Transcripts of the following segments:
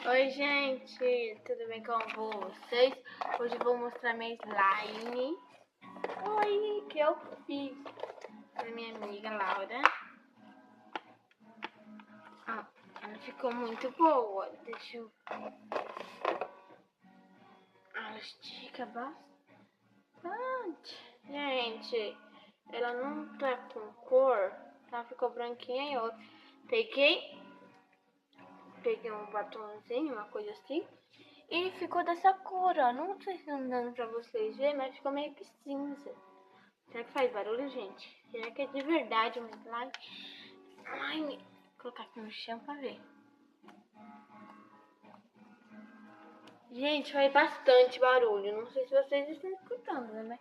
Oi gente, tudo bem com vocês? Hoje eu vou mostrar minha slime. Oi, que eu fiz pra minha amiga Laura. Ela ficou muito boa. Deixa eu... Ela estica bastante. Gente, ela não tá com cor. Ela ficou branquinha e eu peguei um batomzinho, uma coisa assim. E ficou dessa cor, ó. Não sei se tá dando pra vocês verem, mas ficou meio que cinza. Será que faz barulho, gente? Será que é de verdade um slime? Ai, vou colocar aqui no chão pra ver. Gente, faz bastante barulho. Não sei se vocês estão escutando, né?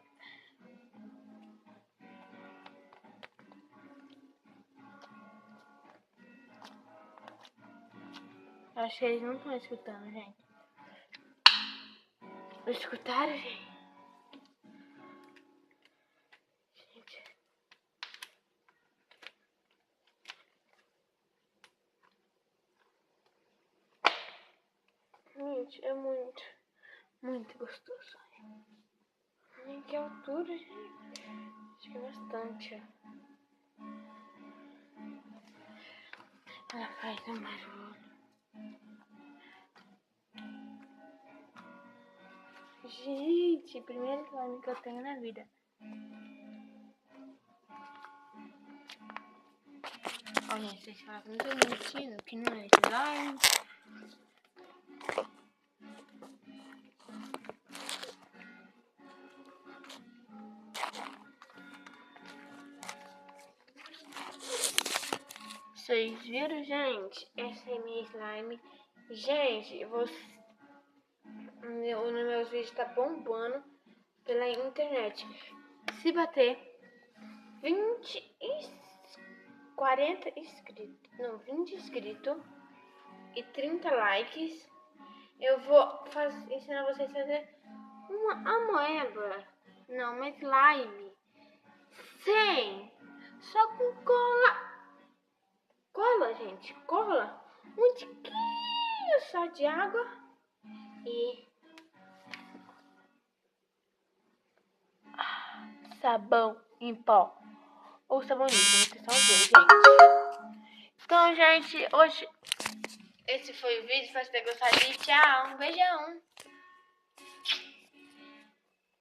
Eu acho que eles não estão escutando, gente. Escutaram, gente? Gente, é muito gostoso. Ai, que altura, gente. Acho que é bastante, ó. Ela faz um barulho. Gente, primeiro slime que eu tenho na vida. Olha, vocês falam que não tô mentindo, que não é slime. Vocês viram, gente? Essa é minha slime. Gente, no meus vídeos tá bombando pela internet. Se bater 40 inscritos, não, 20 inscritos e 30 likes, eu vou ensinar vocês a fazer uma ameba, não, uma slime, só com cola, gente, cola, um tiquinho só de água e sabão em pó ou sabão líquido, que são os dois, gente. Então, gente, hoje esse foi o vídeo. Espero que tenham gostado e tchau, um beijão.